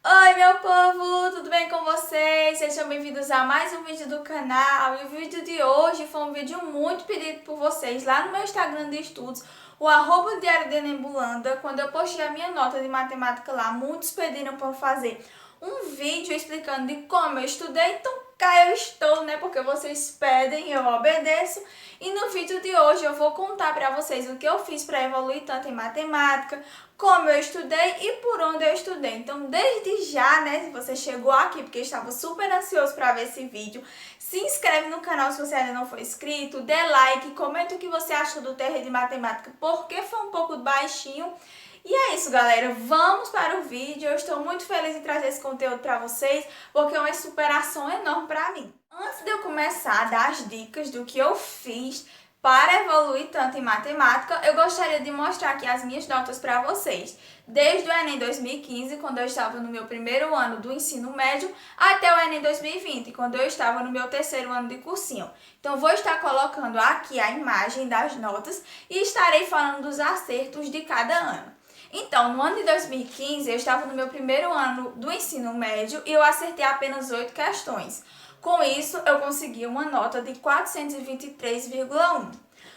Oi, meu povo, tudo bem com vocês? Sejam bem-vindos a mais um vídeo do canal. E o vídeo de hoje foi um vídeo muito pedido por vocês lá no meu Instagram de estudos, o @Diário de Enembulanda. Quando eu postei a minha nota de matemática lá, muitos pediram para eu fazer um vídeo explicando de como eu estudei, então cá eu estou, né? Porque vocês pedem, eu obedeço. E no vídeo de hoje eu vou contar para vocês o que eu fiz para evoluir tanto em matemática, como eu estudei e por onde eu estudei. Então, desde já, né, se você chegou aqui porque estava super ansioso para ver esse vídeo, se inscreve no canal se você ainda não for inscrito, dê like, comenta o que você achou do TR de matemática, porque foi um pouco baixinho. E é isso, galera, vamos para o vídeo. Eu estou muito feliz em trazer esse conteúdo para vocês, porque é uma superação enorme para mim. Antes de eu começar a dar as dicas do que eu fiz para evoluir tanto em matemática, eu gostaria de mostrar aqui as minhas notas para vocês. Desde o Enem 2015, quando eu estava no meu primeiro ano do ensino médio, até o Enem 2020, quando eu estava no meu terceiro ano de cursinho. Então, vou estar colocando aqui a imagem das notas e estarei falando dos acertos de cada ano. Então, no ano de 2015, eu estava no meu primeiro ano do ensino médio e eu acertei apenas 8 questões. Com isso, eu consegui uma nota de 423,1.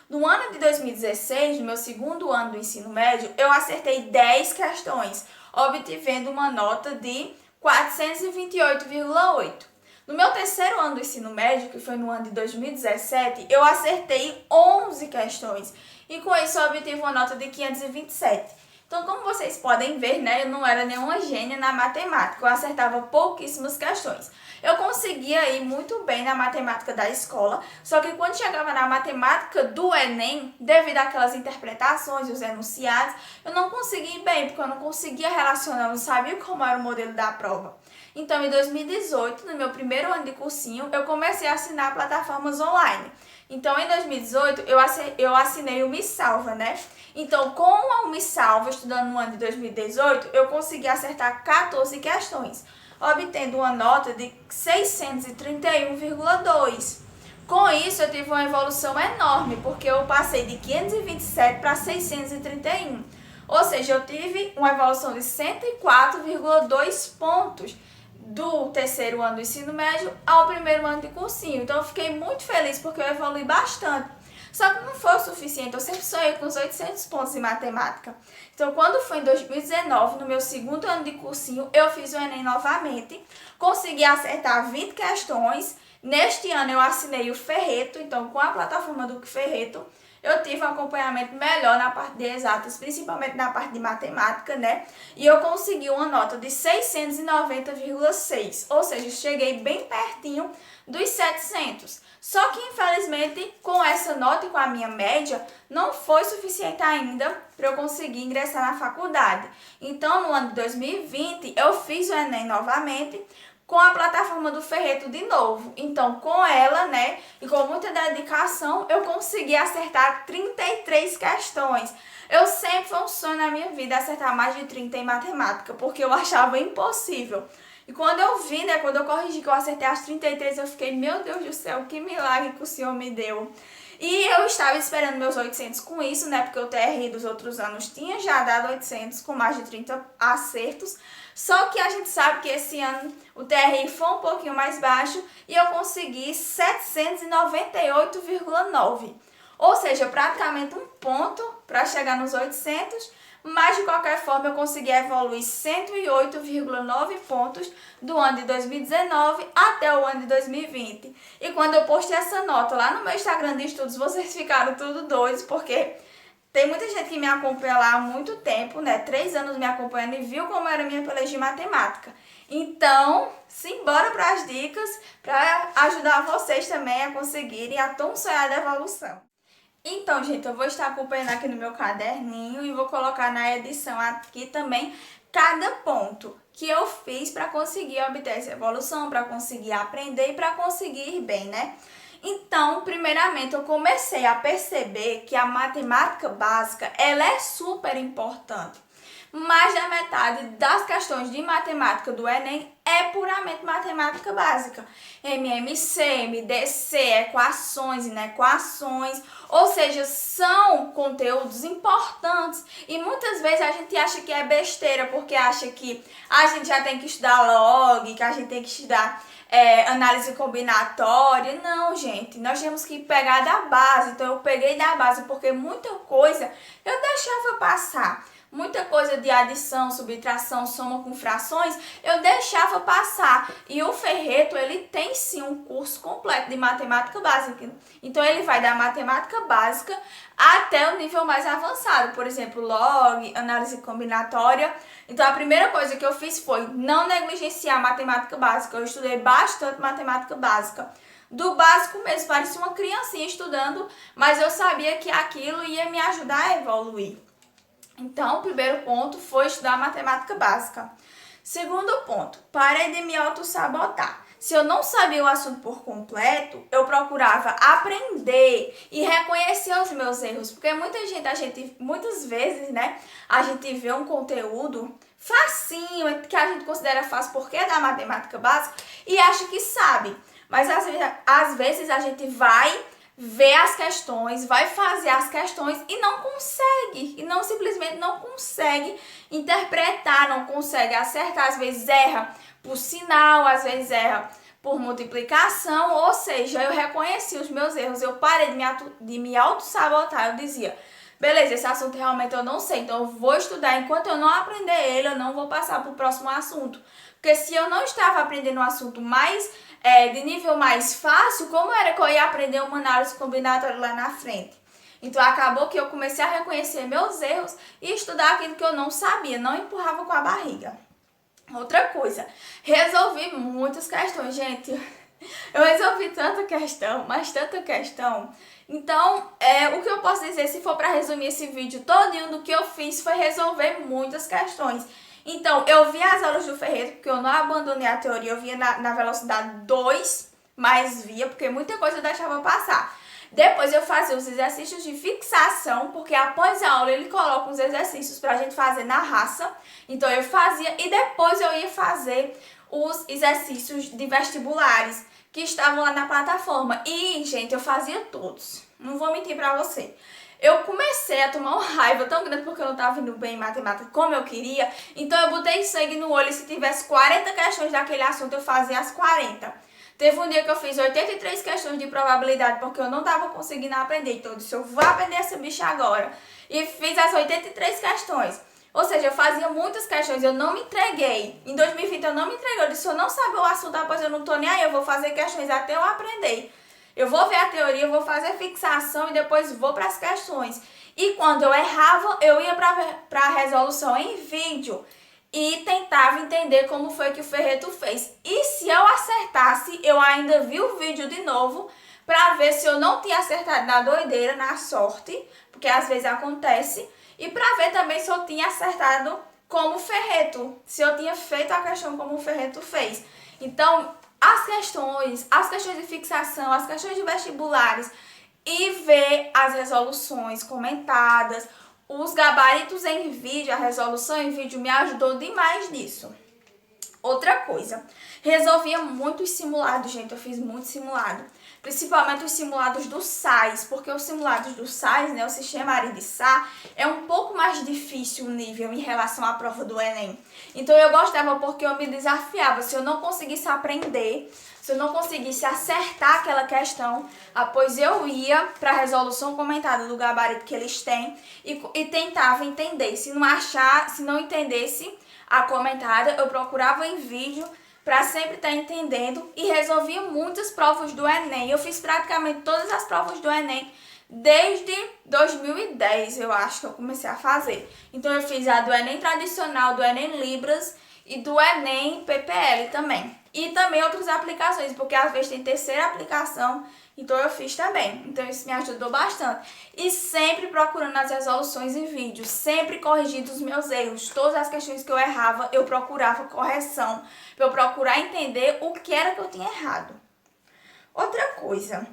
No ano de 2016, no meu segundo ano do ensino médio, eu acertei 10 questões, obtendo uma nota de 428,8. No meu terceiro ano do ensino médio, que foi no ano de 2017, eu acertei 11 questões e com isso eu obtive uma nota de 527. Então, como vocês podem ver, né, eu não era nenhuma gênia na matemática, eu acertava pouquíssimas questões. Eu conseguia ir muito bem na matemática da escola, só que quando chegava na matemática do Enem, devido àquelas interpretações e os enunciados, eu não conseguia ir bem, porque eu não conseguia relacionar, eu não sabia como era o modelo da prova. Então, em 2018, no meu primeiro ano de cursinho, eu comecei a assinar plataformas online. Então, em 2018, eu assinei o Me Salva, né? Então, com o Me Salva, estudando no ano de 2018, eu consegui acertar 14 questões, obtendo uma nota de 631,2. Com isso, eu tive uma evolução enorme, porque eu passei de 527 para 631. Ou seja, eu tive uma evolução de 104,2 pontos do terceiro ano do ensino médio ao primeiro ano de cursinho. Então, eu fiquei muito feliz porque eu evolui bastante. Só que não foi o suficiente, eu sempre sonhei com os 800 pontos em matemática. Então, quando foi em 2019, no meu segundo ano de cursinho, eu fiz o Enem novamente, consegui acertar 20 questões. Neste ano eu assinei o Ferreto, então com a plataforma do Ferreto, eu tive um acompanhamento melhor na parte de exatas, principalmente na parte de matemática, né? E eu consegui uma nota de 690,6, ou seja, cheguei bem pertinho dos 700. Só que, infelizmente, com essa nota e com a minha média, não foi suficiente ainda para eu conseguir ingressar na faculdade. Então, no ano de 2020, eu fiz o Enem novamente, com a plataforma do Ferreto de novo. Então, com ela, né, e com muita dedicação, eu consegui acertar 33 questões. Eu sempre foi um sonho na minha vida acertar mais de 30 em matemática, porque eu achava impossível. E quando eu vi, né, quando eu corrigi que eu acertei as 33, eu fiquei, meu Deus do céu, que milagre que o Senhor me deu. E eu estava esperando meus 800 com isso, né, porque o TRI dos outros anos tinha já dado 800 com mais de 30 acertos. Só que a gente sabe que esse ano o TRI foi um pouquinho mais baixo e eu consegui 798,9. Ou seja, praticamente um ponto para chegar nos 800, mas de qualquer forma eu consegui evoluir 108,9 pontos do ano de 2019 até o ano de 2020. E quando eu postei essa nota lá no meu Instagram de estudos, vocês ficaram tudo doidos, porque tem muita gente que me acompanha lá há muito tempo, né? 3 anos me acompanhando e viu como era a minha peleja de matemática. Então, simbora para as dicas para ajudar vocês também a conseguirem a tão sonhada evolução. Então, gente, eu vou estar acompanhando aqui no meu caderninho e vou colocar na edição aqui também cada ponto que eu fiz para conseguir obter essa evolução, para conseguir aprender e para conseguir ir bem, né? Então, primeiramente, eu comecei a perceber que a matemática básica, ela é super importante. mais da metade das questões de matemática do Enem é puramente matemática básica. MMC, MDC, equações, inequações, ou seja, são conteúdos importantes e muitas vezes a gente acha que é besteira porque acha que a gente já tem que estudar log, que a gente tem que estudar análise combinatória. Não, gente, nós temos que pegar da base. Então eu peguei da base porque muita coisa eu deixava passar. Muita coisa de adição, subtração, soma com frações, eu deixava passar. E o Ferreto, ele tem sim um curso completo de matemática básica. Então ele vai da matemática básica até o nível mais avançado. Por exemplo, log, análise combinatória. Então a primeira coisa que eu fiz foi não negligenciar a matemática básica. Eu estudei bastante matemática básica. Do básico mesmo, parecia uma criancinha estudando, mas eu sabia que aquilo ia me ajudar a evoluir. Então, o primeiro ponto foi estudar matemática básica. Segundo ponto, parei de me autossabotar. Se eu não sabia o assunto por completo, eu procurava aprender e reconhecer os meus erros. Porque muitas vezes, né, a gente vê um conteúdo facinho, que a gente considera fácil porque é da matemática básica, e acha que sabe. Mas às vezes a gente vai ver as questões, vai fazer as questões e não consegue, e não simplesmente não consegue interpretar, não consegue acertar, às vezes erra por sinal, às vezes erra por multiplicação, ou seja, eu reconheci os meus erros, eu parei de me auto-sabotar, eu dizia, beleza, esse assunto realmente eu não sei, então eu vou estudar, enquanto eu não aprender ele, eu não vou passar para o próximo assunto, porque se eu não estava aprendendo um assunto mais de nível mais fácil, como era que eu ia aprender uma análise combinatória lá na frente? Então acabou que eu comecei a reconhecer meus erros e estudar aquilo que eu não sabia, não empurrava com a barriga. Outra coisa, resolvi muitas questões, gente. Eu resolvi tanta questão, mas tanta questão. Então, o que eu posso dizer, se for para resumir esse vídeo todinho, do que eu fiz foi resolver muitas questões. Então, eu vi as aulas do Ferreto, porque eu não abandonei a teoria, eu via na velocidade 2, mas via, porque muita coisa eu deixava passar. Depois eu fazia os exercícios de fixação, porque após a aula ele coloca os exercícios pra gente fazer na raça. Então eu fazia e depois eu ia fazer os exercícios de vestibulares que estavam lá na plataforma. E, gente, eu fazia todos. Não vou mentir pra você. Eu comecei a tomar uma raiva tão grande porque eu não estava indo bem em matemática como eu queria. Então eu botei sangue no olho e se tivesse 40 questões daquele assunto, eu fazia as 40. Teve um dia que eu fiz 83 questões de probabilidade porque eu não estava conseguindo aprender. Então eu disse, eu vou aprender essa bicha agora. E fiz as 83 questões. Ou seja, eu fazia muitas questões, eu não me entreguei. Em 2020 eu não me entreguei. Eu disse, se eu não saber o assunto, depois eu não tô nem aí, eu vou fazer questões até eu aprender. Eu vou ver a teoria, eu vou fazer fixação e depois vou para as questões. E quando eu errava, eu ia para a resolução em vídeo e tentava entender como foi que o Ferreto fez. E se eu acertasse, eu ainda vi o vídeo de novo para ver se eu não tinha acertado na doideira, na sorte, porque às vezes acontece, e para ver também se eu tinha acertado como o Ferreto, se eu tinha feito a questão como o Ferreto fez. Então, as questões de fixação, as questões de vestibulares e ver as resoluções comentadas, os gabaritos em vídeo, a resolução em vídeo me ajudou demais nisso. Outra coisa, resolvia muitos simulados, gente, eu fiz muito simulado. Principalmente os simulados do SAS, porque os simulados do SAS, né, o sistema Aridissá, é um pouco mais difícil o nível em relação à prova do Enem. Então eu gostava porque eu me desafiava, se eu não conseguisse aprender, se eu não conseguisse acertar aquela questão, após eu ia para a resolução comentada do gabarito que eles têm e tentava entender. Se não entendesse a comentada, eu procurava em vídeo para sempre estar entendendo e resolvia muitas provas do Enem. Eu fiz praticamente todas as provas do Enem desde 2010, eu acho que eu comecei a fazer. Então eu fiz a do Enem tradicional, do Enem Libras e do Enem PPL também. E também outras aplicações, porque às vezes tem terceira aplicação, então eu fiz também. Então isso me ajudou bastante. E sempre procurando as resoluções em vídeo, sempre corrigindo os meus erros. Todas as questões que eu errava, eu procurava correção, para eu procurar entender o que era que eu tinha errado. Outra coisa,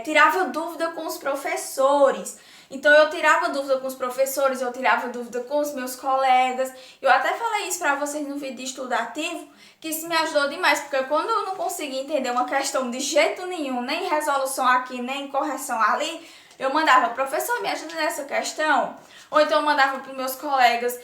tirava dúvida com os professores. Então eu tirava dúvida com os professores, eu tirava dúvida com os meus colegas. Eu até falei isso para vocês no vídeo de estudo ativo, que isso me ajudou demais, porque quando eu não conseguia entender uma questão de jeito nenhum, nem resolução aqui, nem correção ali, eu mandava, professor, me ajuda nessa questão. Ou então eu mandava para os meus colegas,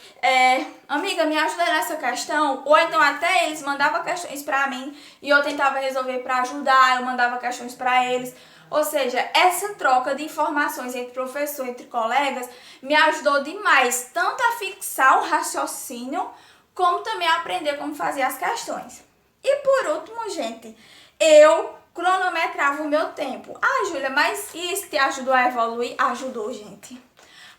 amiga, me ajuda nessa questão. Ou então até eles mandavam questões para mim e eu tentava resolver para ajudar, eu mandava questões para eles. Ou seja, essa troca de informações entre professor e entre colegas me ajudou demais, tanto a fixar o raciocínio, como também a aprender como fazer as questões. E por último, gente, eu cronometrava o meu tempo. Ah, Júlia, mas isso te ajudou a evoluir? Ajudou, gente.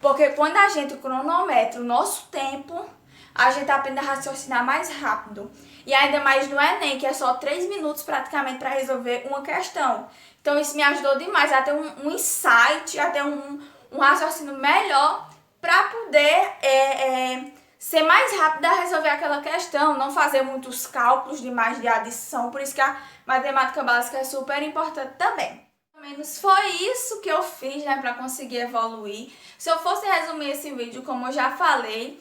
Porque quando a gente cronometra o nosso tempo, a gente aprende a raciocinar mais rápido. E ainda mais no Enem, que é só 3 minutos praticamente para resolver uma questão. Então isso me ajudou demais a ter um insight, a ter um raciocínio melhor para poder ser mais rápida a resolver aquela questão, não fazer muitos cálculos demais de adição. Por isso que a matemática básica é super importante também. Pelo menos foi isso que eu fiz, né, para conseguir evoluir. Se eu fosse resumir esse vídeo, como eu já falei,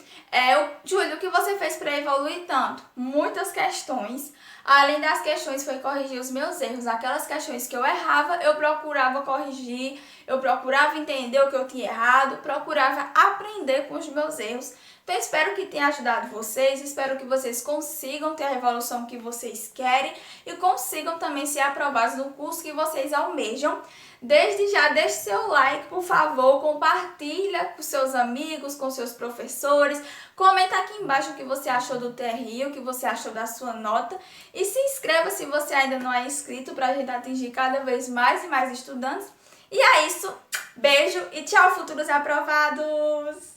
Júlia, o que você fez para evoluir tanto? Muitas questões. Além das questões, foi corrigir os meus erros. Aquelas questões que eu errava, eu procurava corrigir, eu procurava entender o que eu tinha errado, procurava aprender com os meus erros. Então, espero que tenha ajudado vocês, espero que vocês consigam ter a evolução que vocês querem e consigam também ser aprovados no curso que vocês almejam. Desde já, deixe seu like, por favor, compartilha com seus amigos, com seus professores, comenta aqui embaixo o que você achou do TRI, o que você achou da sua nota e se inscreva se você ainda não é inscrito para a gente atingir cada vez mais e mais estudantes. E é isso, beijo e tchau, futuros aprovados!